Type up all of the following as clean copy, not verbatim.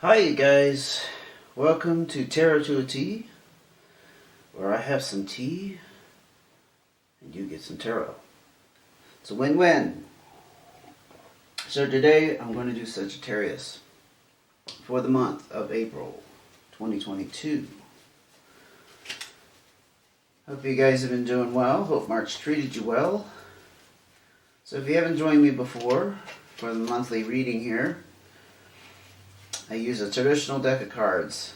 Hi, you guys. Welcome to Tarot to a Tea, where I have some tea and you get some tarot. It's a win-win. So today I'm going to do Sagittarius for the month of April 2022. Hope you guys have been doing well. Hope March treated you well. So if you haven't joined me before for the monthly reading here, I use a traditional deck of cards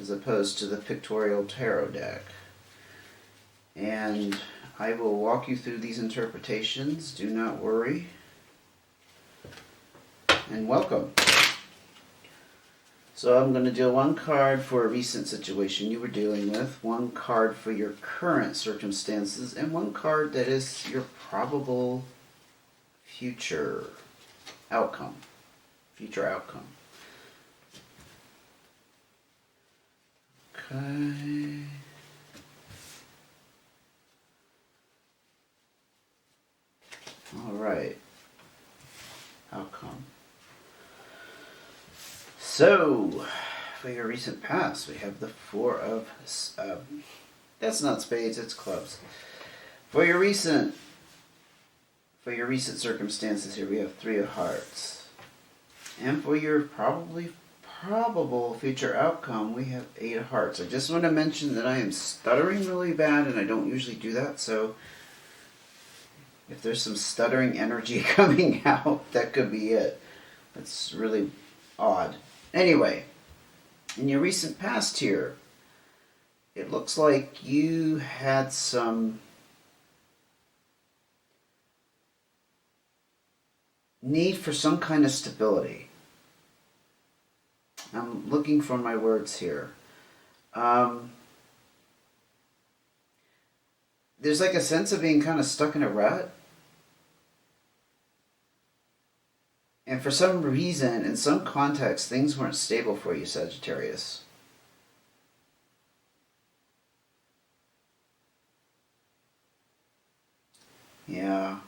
as opposed to the pictorial tarot deck. And I will walk you through these interpretations. Do not worry. And welcome. So I'm going to deal one card for a recent situation you were dealing with, one card for your current circumstances, and one card that is your probable future outcome. Okay. All right. Outcome. So, for your recent past, we have the Four of... that's not spades, it's clubs. For your recent circumstances here, we have Three of Hearts. And for your probable future outcome, we have Eight of Hearts. I just want to mention that I am stuttering really bad, and I don't usually do that, so if there's some stuttering energy coming out, that could be it. That's really odd. Anyway, in your recent past here, it looks like you had some need for some kind of stability. I'm looking for my words here. There's like a sense of being kind of stuck in a rut. And for some reason, in some context, things weren't stable for you, Sagittarius. Yeah.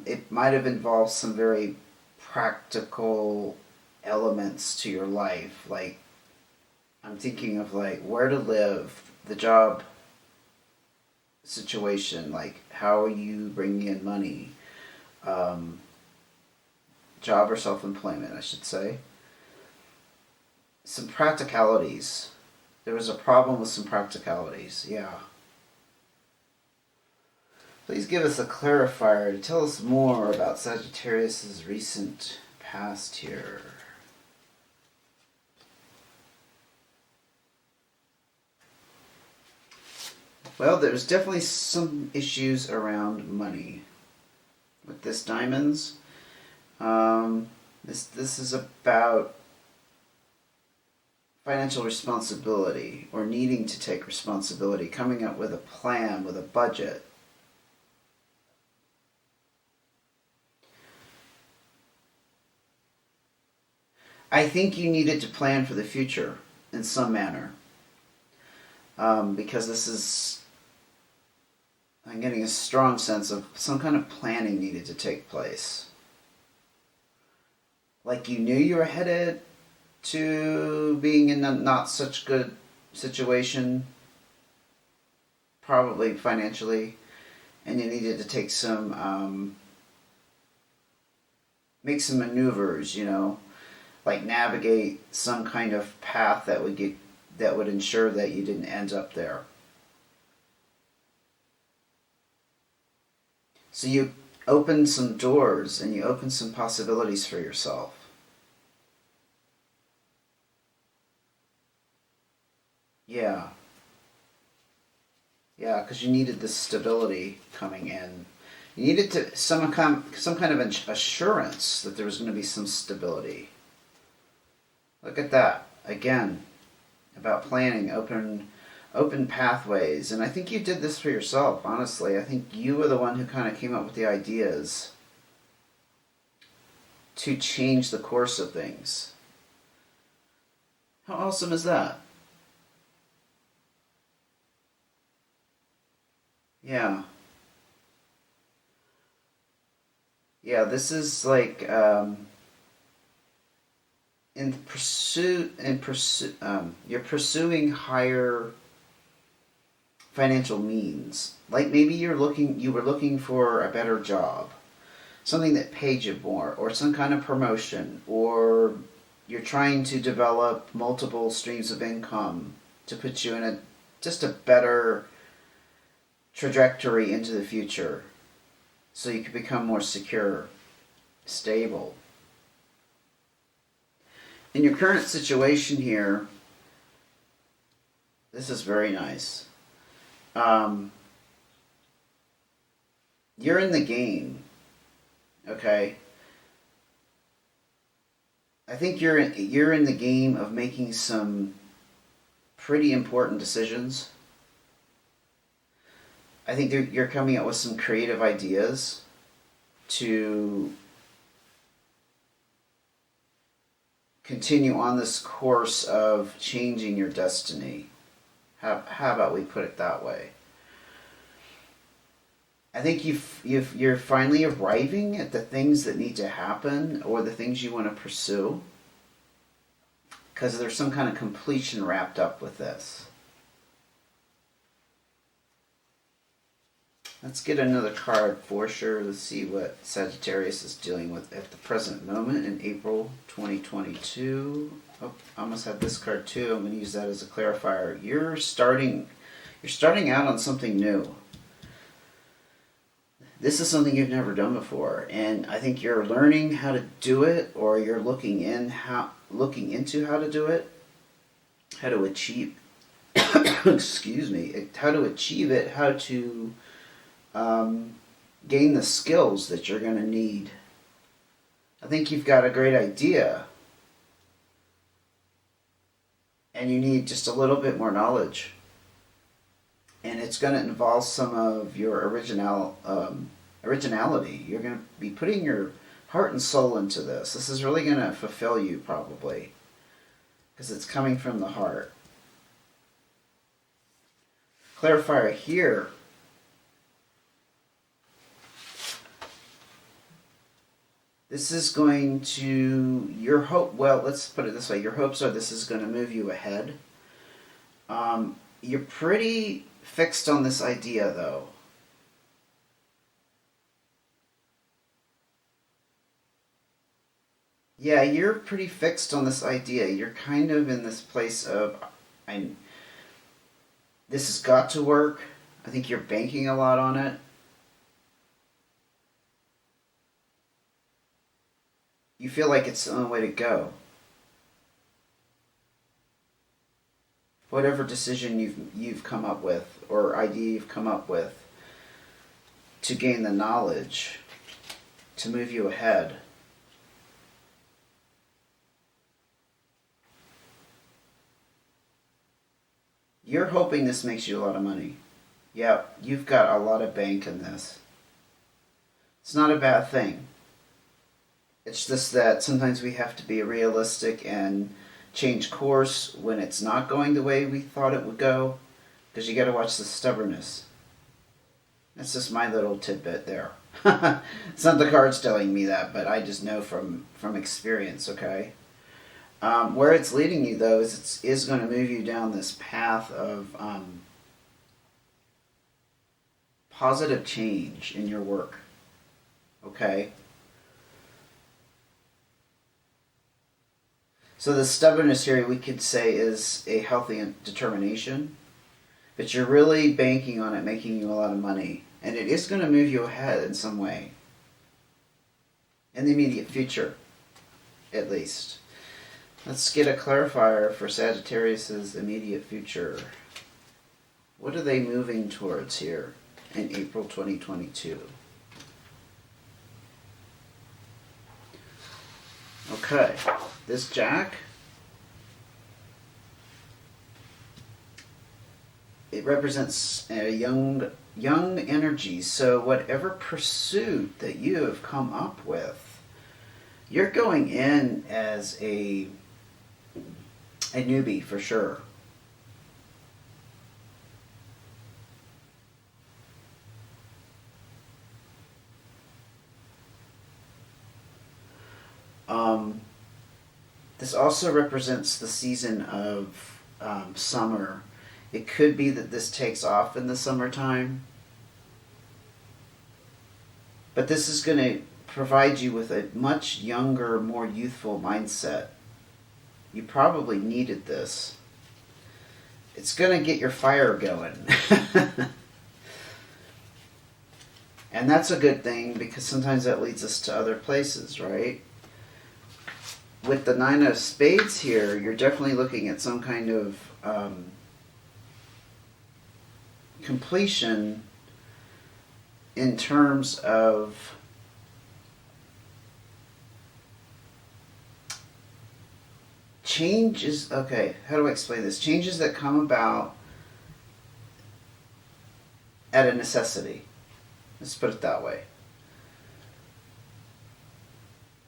It might have involved some very practical elements to your life. Like, I'm thinking of like where to live, the job situation, like how are you bringing in money, job or self-employment, I should say. Some practicalities. There was a problem with some practicalities, yeah. Please give us a clarifier to tell us more about Sagittarius' recent past here. Well, there's definitely some issues around money. With this diamonds, this is about financial responsibility or needing to take responsibility, coming up with a plan, with a budget. I think you needed to plan for the future in some manner. Because this is, I'm getting a strong sense of some kind of planning needed to take place. Like you knew you were headed to being in a not such good situation, probably financially, and you needed to take some, make some maneuvers, like navigate some kind of path that would ensure that you didn't end up there. So you opened some doors and you opened some possibilities for yourself. Yeah. Yeah, because you needed this stability coming in. You needed some kind of assurance that there was going to be some stability. Look at that. Again, about planning, open pathways. And I think you did this for yourself, honestly. I think you were the one who kind of came up with the ideas to change the course of things. How awesome is that? Yeah. Yeah, this is like you're pursuing higher financial means. Like maybe you were looking for a better job, something that paid you more, or some kind of promotion, or you're trying to develop multiple streams of income to put you in just a better trajectory into the future, so you can become more secure, stable. In your current situation here, this is very nice. You're in the game, okay? I think you're in the game of making some pretty important decisions. I think you're coming up with some creative ideas to continue on this course of changing your destiny. How about we put it that way? I think you're finally arriving at the things that need to happen, or the things you want to pursue, because there's some kind of completion wrapped up with this. Let's get another card for sure. Let's see what Sagittarius is dealing with at the present moment in April 2022. Oh, I almost had this card too. I'm going to use that as a clarifier. You're starting out on something new. This is something you've never done before, and I think you're learning how to do it, or you're looking into how to do it, how to achieve excuse me, how to achieve it, how to gain the skills that you're going to need. I think you've got a great idea, and you need just a little bit more knowledge. And it's going to involve some of your originality. You're going to be putting your heart and soul into this. This is really going to fulfill you, probably, because it's coming from the heart. Clarifier here. This is going to, let's put it this way. Your hopes are this is going to move you ahead. You're pretty fixed on this idea, though. Yeah, you're pretty fixed on this idea. You're kind of in this place of, this has got to work. I think you're banking a lot on it. You feel like it's the only way to go. Whatever decision you've come up with, or idea you've come up with, to gain the knowledge to move you ahead. You're hoping this makes you a lot of money. Yeah, you've got a lot of bank in this. It's not a bad thing. It's just that sometimes we have to be realistic and change course when it's not going the way we thought it would go, because you got to watch the stubbornness. That's just my little tidbit there. It's not the cards telling me that, but I just know from experience, okay? Where it's leading you, though, is it's going to move you down this path of positive change in your work, okay? So the stubbornness here, we could say, is a healthy determination, but you're really banking on it making you a lot of money, and it is going to move you ahead in some way, in the immediate future, at least. Let's get a clarifier for Sagittarius's immediate future. What are they moving towards here in April 2022? Okay, this Jack, it represents a young energy. So whatever pursuit that you have come up with, you're going in as a newbie for sure. This also represents the season of summer. It could be that this takes off in the summertime. But this is going to provide you with a much younger, more youthful mindset. You probably needed this. It's going to get your fire going. And that's a good thing, because sometimes that leads us to other places, right? With the Nine of Spades here, you're definitely looking at some kind of completion in terms of changes. Okay, how do I explain this? Changes that come about at a necessity. Let's put it that way.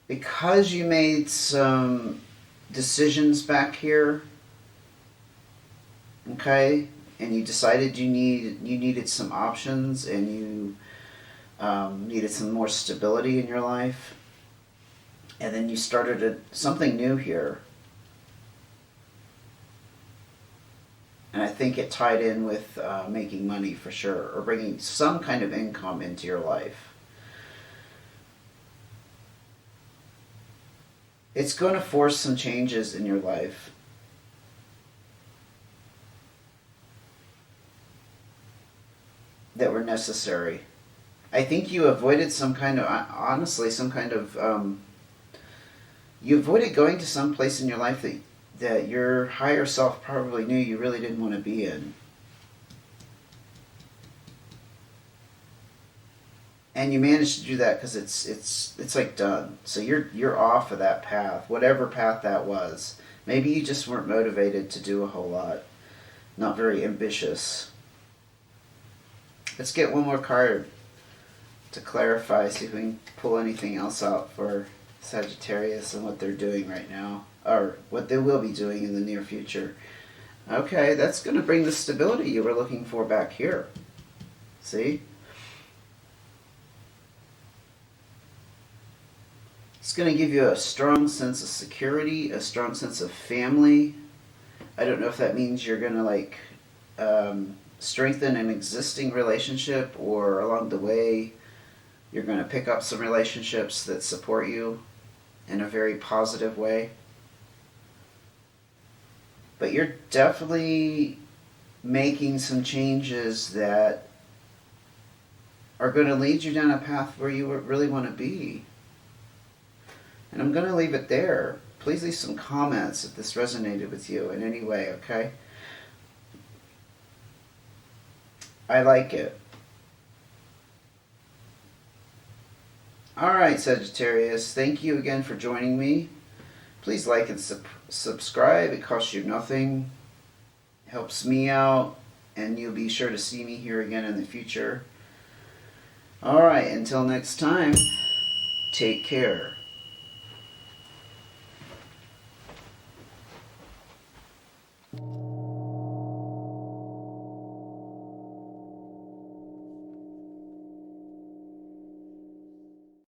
Because you made some decisions back here, okay, and you decided you needed some options, and you needed some more stability in your life, and then you started something new here. And I think it tied in with making money for sure, or bringing some kind of income into your life. It's going to force some changes in your life. That were necessary. I think you avoided some kind of, honestly, you avoided going to some place in your life that your higher self probably knew you really didn't want to be in. And you managed to do that because it's like done. So you're off of that path, whatever path that was. Maybe you just weren't motivated to do a whole lot, not very ambitious. Let's get one more card to clarify, see if we can pull anything else out for Sagittarius and what they're doing right now, or what they will be doing in the near future. Okay, that's going to bring the stability you were looking for back here. See? It's going to give you a strong sense of security, a strong sense of family. I don't know if that means you're going to strengthen an existing relationship, or along the way you're going to pick up some relationships that support you in a very positive way. But you're definitely making some changes that are going to lead you down a path where you really want to be. And I'm going to leave it there. Please leave some comments if this resonated with you in any way, okay? I like it. Alright, Sagittarius, thank you again for joining me. Please like and subscribe. It costs you nothing. It helps me out, and you'll be sure to see me here again in the future. Alright, until next time, take care.